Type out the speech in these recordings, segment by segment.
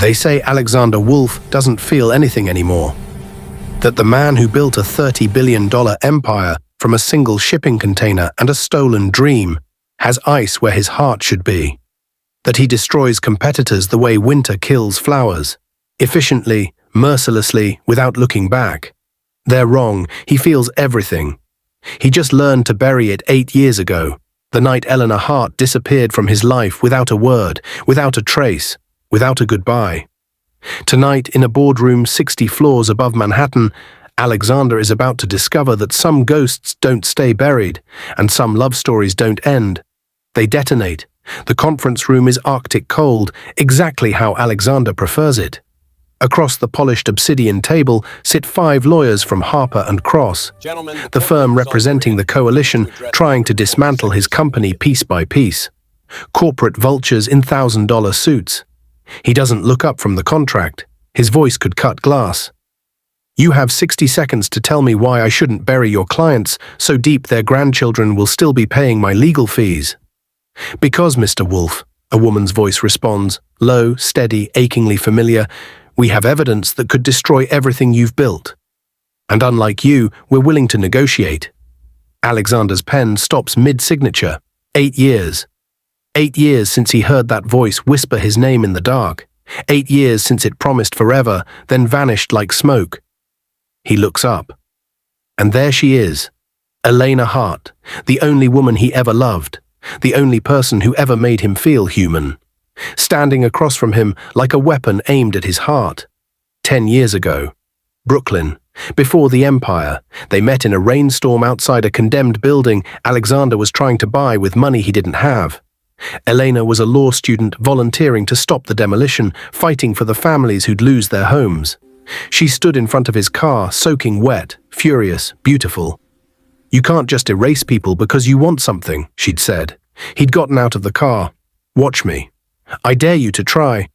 They say Alexander Wolfe doesn't feel anything anymore. That the man who built a $30 billion empire from a single shipping container and a stolen dream has ice where his heart should be. That he destroys competitors the way winter kills flowers, efficiently, mercilessly, without looking back. They're wrong. He feels everything. He just learned to bury it 8 years ago, the night Elena Hart disappeared from his life without a word, without a trace, without a goodbye. Tonight, in a boardroom 60 floors above Manhattan, Alexander is about to discover that some ghosts don't stay buried, and some love stories don't end. They detonate. The conference room is Arctic cold, exactly how Alexander prefers it. Across the polished obsidian table sit 5 lawyers from Harper & Cross, the firm representing the coalition trying to dismantle his company piece by piece. Corporate vultures in $1,000 suits. He doesn't look up from the contract. His voice could cut glass. You have 60 seconds to tell me why I shouldn't bury your clients so deep their grandchildren will still be paying my legal fees. Because, Mr. Wolfe, a woman's voice responds, low, steady, achingly familiar, we have evidence that could destroy everything you've built. And unlike you, we're willing to negotiate. Alexander's pen stops mid-signature. 8 years. 8 years since he heard that voice whisper his name in the dark. 8 years since it promised forever, then vanished like smoke. He looks up. And there she is. Elena Hart, the only woman he ever loved. The only person who ever made him feel human. Standing across from him like a weapon aimed at his heart. 10 years ago. Brooklyn. Before the empire, they met in a rainstorm outside a condemned building Alexander was trying to buy with money he didn't have. Elena was a law student volunteering to stop the demolition, fighting for the families who'd lose their homes. She stood in front of his car, soaking wet, furious, beautiful. You can't just erase people because you want something, she'd said. He'd gotten out of the car. Watch me. I dare you to try.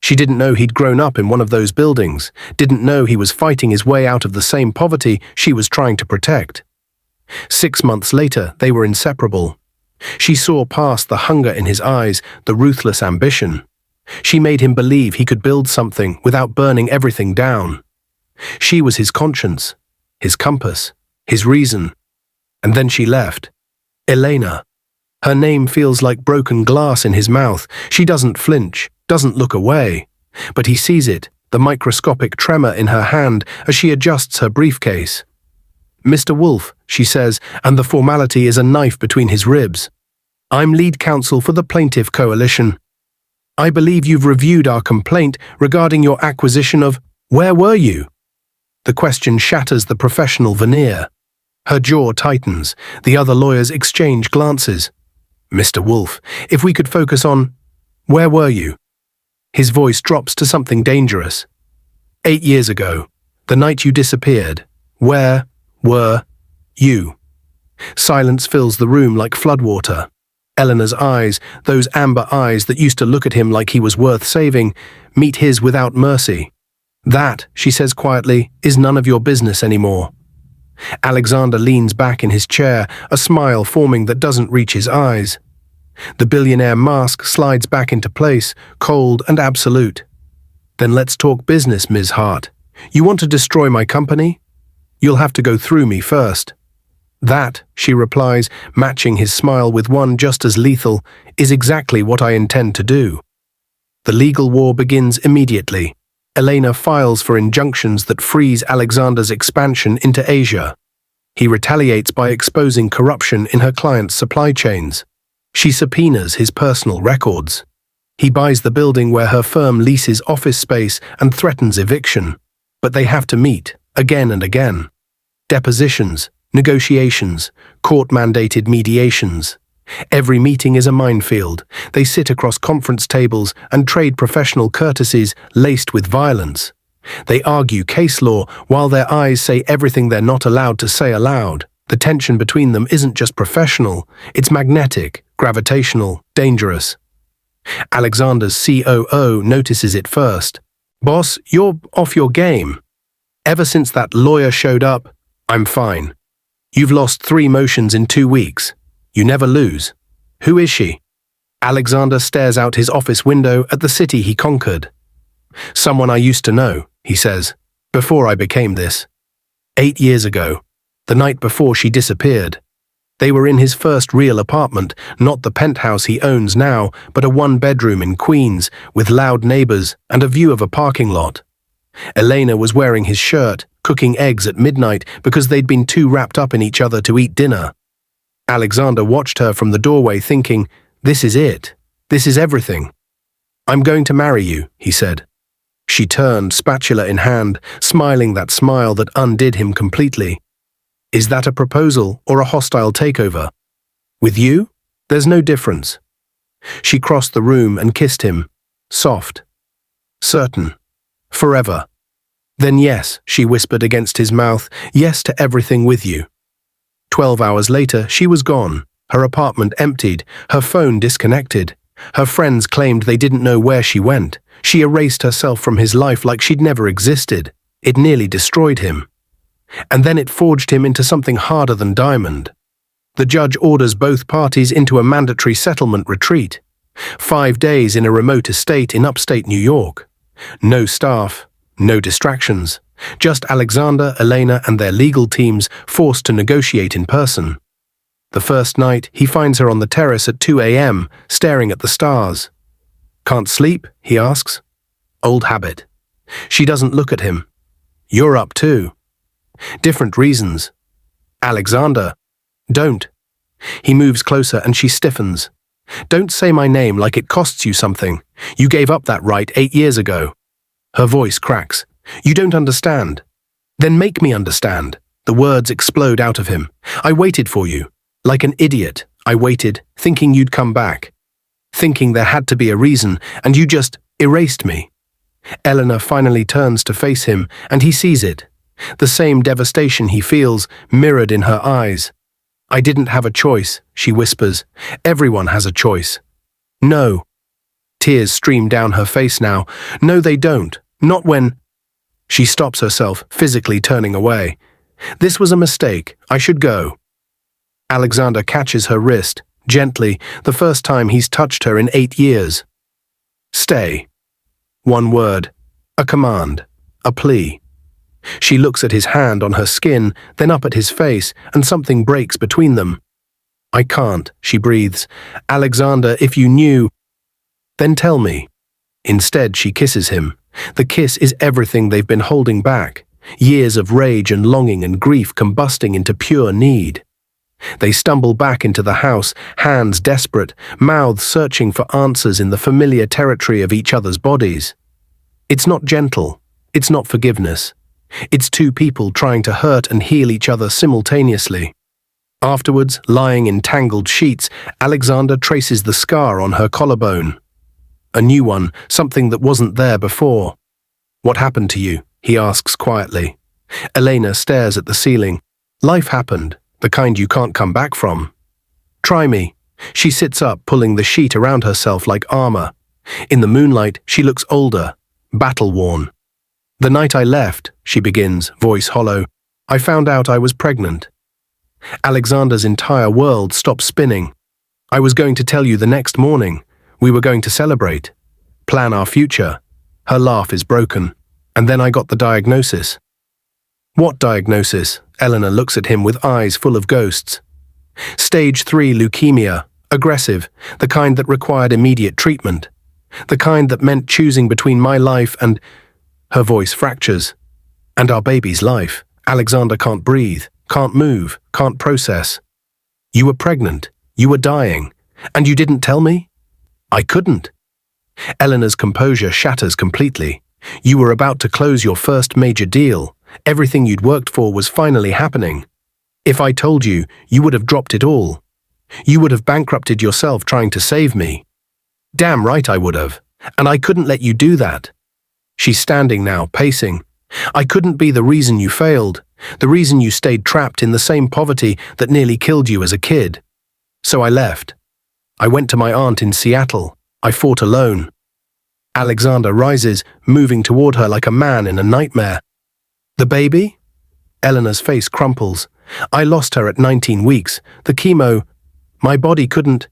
She didn't know he'd grown up in one of those buildings, didn't know he was fighting his way out of the same poverty she was trying to protect. 6 months later, they were inseparable. She saw past the hunger in his eyes, the ruthless ambition. She made him believe he could build something without burning everything down. She was his conscience, his compass, his reason. And then she left. Elena. Her name feels like broken glass in his mouth. She doesn't flinch, doesn't look away. But he sees it, the microscopic tremor in her hand as she adjusts her briefcase. Mr. Wolfe, she says, and the formality is a knife between his ribs. I'm lead counsel for the plaintiff coalition. I believe you've reviewed our complaint regarding your acquisition of... Where were you? The question shatters the professional veneer. Her jaw tightens. The other lawyers exchange glances. Mr. Wolfe, if we could focus on... Where were you? His voice drops to something dangerous. 8 years ago, the night you disappeared. Where were you? Silence fills the room like floodwater. Eleanor's eyes, those amber eyes that used to look at him like he was worth saving, meet his without mercy. That, she says quietly, is none of your business anymore. Alexander leans back in his chair, a smile forming that doesn't reach his eyes. The billionaire mask slides back into place, cold and absolute. Then let's talk business, Ms. Hart. You want to destroy my company? You'll have to go through me first. That, she replies, matching his smile with one just as lethal, is exactly what I intend to do. The legal war begins immediately. Elena files for injunctions that freeze Alexander's expansion into Asia. He retaliates by exposing corruption in her client's supply chains. She subpoenas his personal records. He buys the building where her firm leases office space and threatens eviction. But they have to meet, again and again. Depositions, negotiations, court-mandated mediations. Every meeting is a minefield. They sit across conference tables and trade professional courtesies laced with violence. They argue case law while their eyes say everything they're not allowed to say aloud. The tension between them isn't just professional, it's magnetic, gravitational, dangerous. Alexander's COO notices it first. Boss, you're off your game. Ever since that lawyer showed up, I'm fine. You've lost 3 motions in 2 weeks. You never lose. Who is she? Alexander stares out his office window at the city he conquered. Someone I used to know, he says, before I became this. 8 years ago, the night before she disappeared. They were in his first real apartment, not the penthouse he owns now, but a one-bedroom in Queens, with loud neighbors and a view of a parking lot. Elena was wearing his shirt, cooking eggs at midnight because they'd been too wrapped up in each other to eat dinner. Alexander watched her from the doorway thinking, "This is it. This is everything. I'm going to marry you," he said. She turned, spatula in hand, smiling that smile that undid him completely. "Is that a proposal or a hostile takeover? With you, there's no difference." She crossed the room and kissed him, soft, certain, forever. "Then yes," she whispered against his mouth, "yes to everything with you." 12 hours later, she was gone, her apartment emptied, her phone disconnected. Her friends claimed they didn't know where she went. She erased herself from his life like she'd never existed. It nearly destroyed him. And then it forged him into something harder than diamond. The judge orders both parties into a mandatory settlement retreat. 5 days in a remote estate in upstate New York. No staff, no distractions. Just Alexander, Elena, and their legal teams forced to negotiate in person. The first night, he finds her on the terrace at 2 a.m., staring at the stars. "Can't sleep?" he asks. Old habit. She doesn't look at him. "You're up too." Different reasons. "Alexander." "Don't." He moves closer and she stiffens. "Don't say my name like it costs you something. You gave up that right 8 years ago." Her voice cracks. "You don't understand." "Then make me understand." The words explode out of him. "I waited for you. Like an idiot, I waited, thinking you'd come back. Thinking there had to be a reason, and you just erased me." Elena finally turns to face him, and he sees it. The same devastation he feels, mirrored in her eyes. "I didn't have a choice," she whispers. "Everyone has a choice." "No." Tears stream down her face now. "No, they don't. Not when—" She stops herself, physically turning away. "This was a mistake. I should go." Alexander catches her wrist, gently, the first time he's touched her in 8 years. "Stay." One word, a command, a plea. She looks at his hand on her skin, then up at his face, and something breaks between them. "I can't," she breathes. "Alexander, if you knew—" "Then tell me." Instead, she kisses him. The kiss is everything they've been holding back. Years of rage and longing and grief combusting into pure need. They stumble back into the house, hands desperate, mouths searching for answers in the familiar territory of each other's bodies. It's not gentle. It's not forgiveness. It's two people trying to hurt and heal each other simultaneously. Afterwards, lying in tangled sheets, Alexander traces the scar on her collarbone. A new one, something that wasn't there before. "What happened to you?" he asks quietly. Elena stares at the ceiling. "Life happened. The kind you can't come back from." "Try me." She sits up, pulling the sheet around herself like armor. In the moonlight, she looks older, battle-worn. "The night I left," she begins, voice hollow, "I found out I was pregnant." Alexander's entire world stops spinning. "I was going to tell you the next morning. We were going to celebrate. Plan our future." Her laugh is broken. "And then I got the diagnosis." "What diagnosis?" Elena looks at him with eyes full of ghosts. "Stage 3 leukemia, aggressive, the kind that required immediate treatment. The kind that meant choosing between my life and—" Her voice fractures. "And our baby's life." Alexander can't breathe, can't move, can't process. "You were pregnant, you were dying, and you didn't tell me?" "I couldn't." Elena's composure shatters completely. "You were about to close your first major deal. Everything you'd worked for was finally happening. If I told you, you would have dropped it all. You would have bankrupted yourself trying to save me." "Damn right I would have. And I couldn't let you do that." She's standing now, pacing. "I couldn't be the reason you failed, the reason you stayed trapped in the same poverty that nearly killed you as a kid. So I left. I went to my aunt in Seattle. I fought alone." Alexander rises, moving toward her like a man in a nightmare. "The baby?" Elena's face crumples. "I lost her at 19 weeks. The chemo. My body couldn't.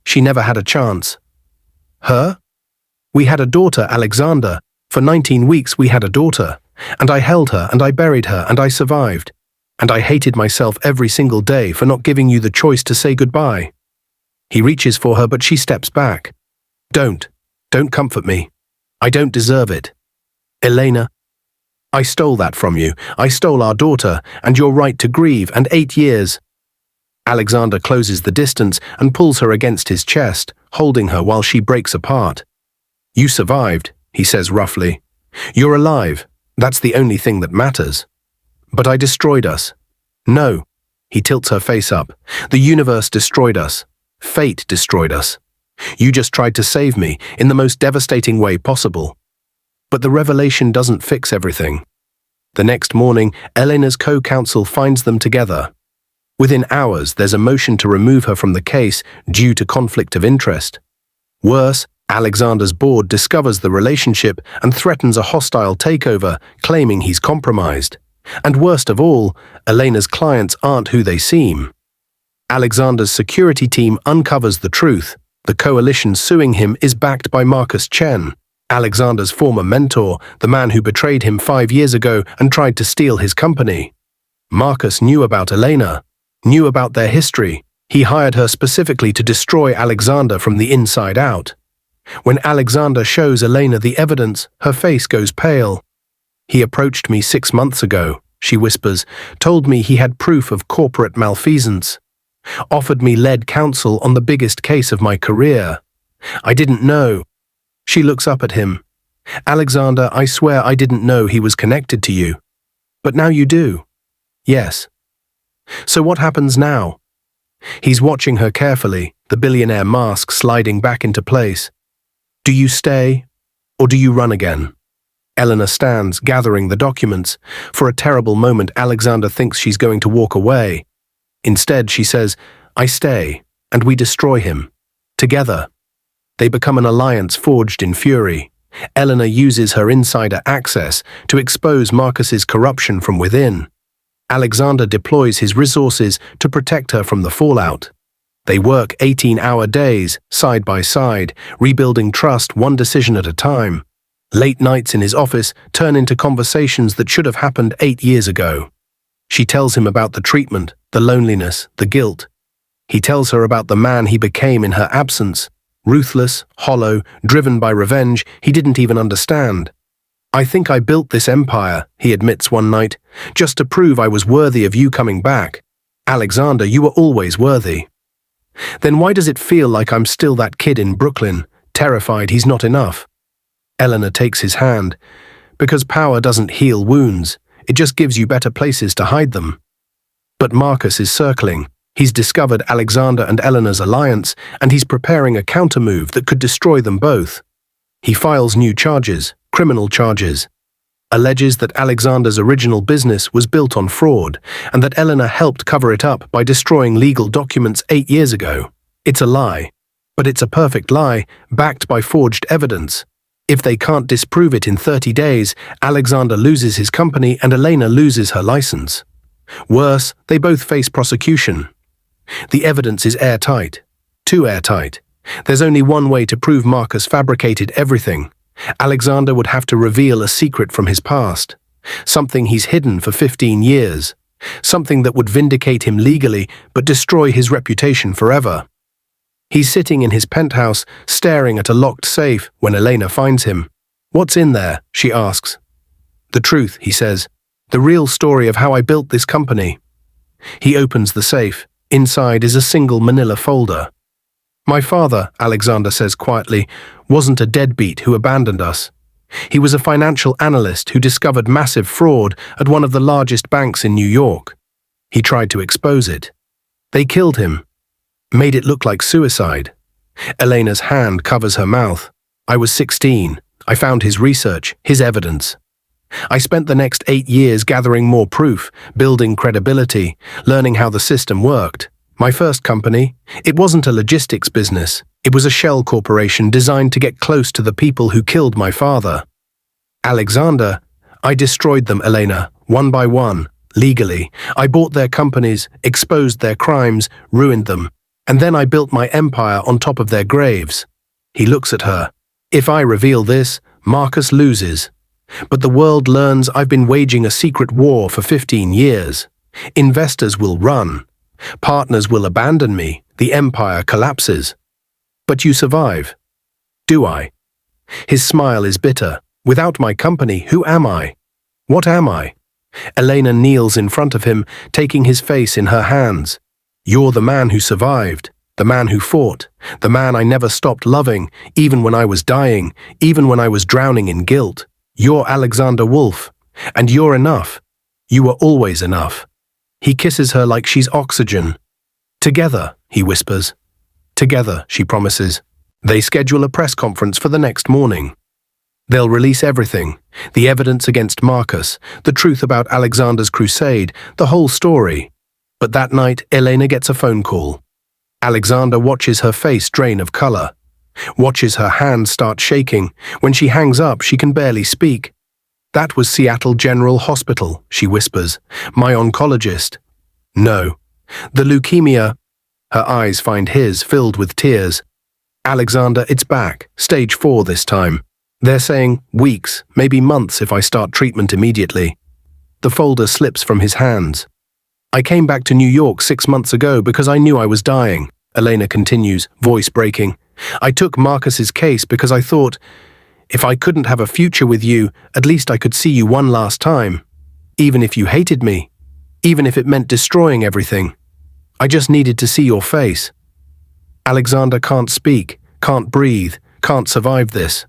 She never had a chance." "Her?" "We had a daughter, Alexander. For 19 weeks we had a daughter, and I held her and I buried her and I survived. And I hated myself every single day for not giving you the choice to say goodbye. He reaches for her, but she steps back. Don't comfort me. I don't deserve it. Elena, I stole that from you. I stole our daughter, and your right to grieve, and 8 years. Alexander closes the distance and pulls her against his chest, holding her while she breaks apart. You survived, he says roughly. You're alive. That's the only thing that matters. But I destroyed us. No. He tilts her face up. The universe destroyed us. Fate destroyed us. You just tried to save me in the most devastating way possible. But the revelation doesn't fix everything. The next morning, Elena's co-counsel finds them together. Within hours, there's a motion to remove her from the case due to conflict of interest. Worse, Alexander's board discovers the relationship and threatens a hostile takeover, claiming he's compromised. And worst of all, Elena's clients aren't who they seem. Alexander's security team uncovers the truth. The coalition suing him is backed by Marcus Chen, Alexander's former mentor, the man who betrayed him 5 years ago and tried to steal his company. Marcus knew about Elena, knew about their history. He hired her specifically to destroy Alexander from the inside out. When Alexander shows Elena the evidence, her face goes pale. He approached me 6 months ago, she whispers, told me he had proof of corporate malfeasance. Offered me lead counsel on the biggest case of my career. I didn't know. She looks up at him. Alexander, I swear I didn't know he was connected to you. But now you do. Yes. So what happens now? He's watching her carefully, the billionaire mask sliding back into place. Do you stay, or do you run again? Elena stands, gathering the documents. For a terrible moment, Alexander thinks she's going to walk away. Instead, she says, I stay, and we destroy him. Together. They become an alliance forged in fury. Elena uses her insider access to expose Marcus's corruption from within. Alexander deploys his resources to protect her from the fallout. They work 18-hour days, side by side, rebuilding trust one decision at a time. Late nights in his office turn into conversations that should have happened 8 years ago. She tells him about the treatment, the loneliness, the guilt. He tells her about the man he became in her absence. Ruthless, hollow, driven by revenge he didn't even understand. I think I built this empire, he admits one night, just to prove I was worthy of you coming back. Alexander, you were always worthy. Then why does it feel like I'm still that kid in Brooklyn, terrified he's not enough? Elena takes his hand. Because power doesn't heal wounds, it just gives you better places to hide them. But Marcus is circling. He's discovered Alexander and Elena's alliance, and he's preparing a countermove that could destroy them both. He files new charges, criminal charges. Alleges that Alexander's original business was built on fraud, and that Elena helped cover it up by destroying legal documents 8 years ago. It's a lie. But it's a perfect lie, backed by forged evidence. If they can't disprove it in 30 days, Alexander loses his company and Elena loses her license. Worse, they both face prosecution. The evidence is airtight. Too airtight. There's only one way to prove Marcus fabricated everything. Alexander would have to reveal a secret from his past. Something he's hidden for 15 years. Something that would vindicate him legally, but destroy his reputation forever. He's sitting in his penthouse, staring at a locked safe when Elena finds him. What's in there? She asks. The truth, he says. The real story of how I built this company. He opens the safe. Inside is a single manila folder. My father, Alexander says quietly, wasn't a deadbeat who abandoned us. He was a financial analyst who discovered massive fraud at one of the largest banks in New York. He tried to expose it. They killed him. Made it look like suicide. Elena's hand covers her mouth. I was 16. I found his research, his evidence. I spent the next 8 years gathering more proof, building credibility, learning how the system worked. My first company, it wasn't a logistics business. It was a shell corporation designed to get close to the people who killed my father. Alexander, I destroyed them, Elena, one by one, legally. I bought their companies, exposed their crimes, ruined them. And then I built my empire on top of their graves. He looks at her. If I reveal this, Marcus loses. But the world learns I've been waging a secret war for 15 years. Investors will run. Partners will abandon me. The empire collapses. But you survive. Do I? His smile is bitter. Without my company, who am I? What am I? Elena kneels in front of him, taking his face in her hands. You're the man who survived, the man who fought, the man I never stopped loving, even when I was dying, even when I was drowning in guilt. You're Alexander Wolfe, and you're enough. You were always enough. He kisses her like she's oxygen. Together, he whispers. Together, she promises. They schedule a press conference for the next morning. They'll release everything, the evidence against Marcus, the truth about Alexander's crusade, the whole story. But that night, Elena gets a phone call. Alexander watches her face drain of color, watches her hands start shaking. When she hangs up, she can barely speak. That was Seattle General Hospital, she whispers. My oncologist. No. The leukemia. Her eyes find his, filled with tears. Alexander, it's back. Stage 4 this time. They're saying weeks, maybe months if I start treatment immediately. The folder slips from his hands. I came back to New York 6 months ago because I knew I was dying, Elena continues, voice breaking. I took Marcus's case because I thought, if I couldn't have a future with you, at least I could see you one last time. Even if you hated me. Even if it meant destroying everything. I just needed to see your face. Alexander can't speak, can't breathe, can't survive this.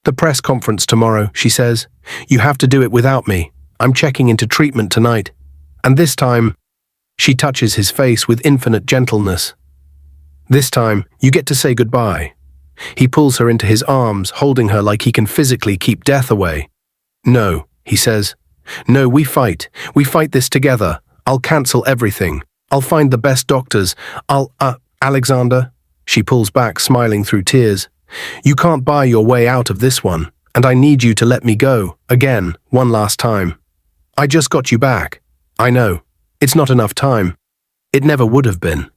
The press conference tomorrow, she says. You have to do it without me. I'm checking into treatment tonight. And this time, she touches his face with infinite gentleness. This time, you get to say goodbye. He pulls her into his arms, holding her like he can physically keep death away. No, he says. No, we fight. We fight this together. I'll cancel everything. I'll find the best doctors. Alexander, she pulls back, smiling through tears. You can't buy your way out of this one, and I need you to let me go, again, one last time. I just got you back. I know. It's not enough time. It never would have been.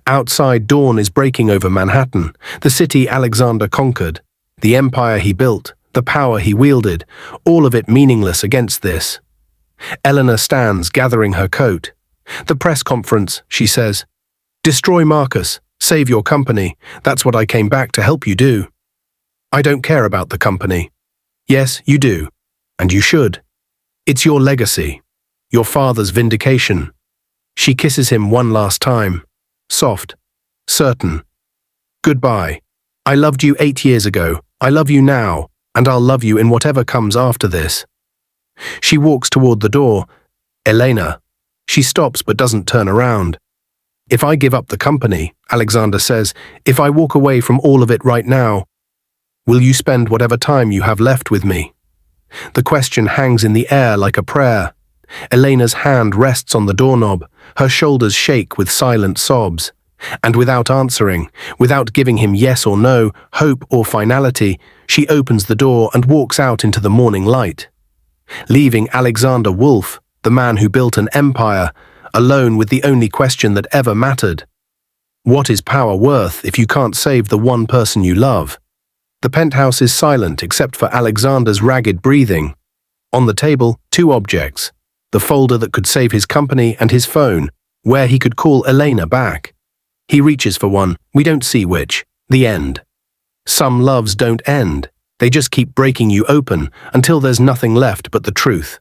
Outside, dawn is breaking over Manhattan, the city Alexander conquered, the empire he built, the power he wielded, all of it meaningless against this. Elena stands, gathering her coat. The press conference, she says. Destroy Marcus. Save your company. That's what I came back to help you do. I don't care about the company. Yes, you do. And you should. It's your legacy. Your father's vindication. She kisses him one last time. Soft. Certain. Goodbye. I loved you 8 years ago. I love you now. And I'll love you in whatever comes after this. She walks toward the door. Elena. She stops but doesn't turn around. If I give up the company, Alexander says, if I walk away from all of it right now, will you spend whatever time you have left with me? The question hangs in the air like a prayer. Elena's hand rests on the doorknob, her shoulders shake with silent sobs. And without answering, without giving him yes or no, hope or finality, she opens the door and walks out into the morning light. Leaving Alexander Wolfe, the man who built an empire, alone with the only question that ever mattered. What is power worth if you can't save the one person you love? The penthouse is silent except for Alexander's ragged breathing. On the table, 2 objects. The folder that could save his company and his phone, where he could call Elena back. He reaches for one, we don't see which. The end. Some loves don't end. They just keep breaking you open until there's nothing left but the truth.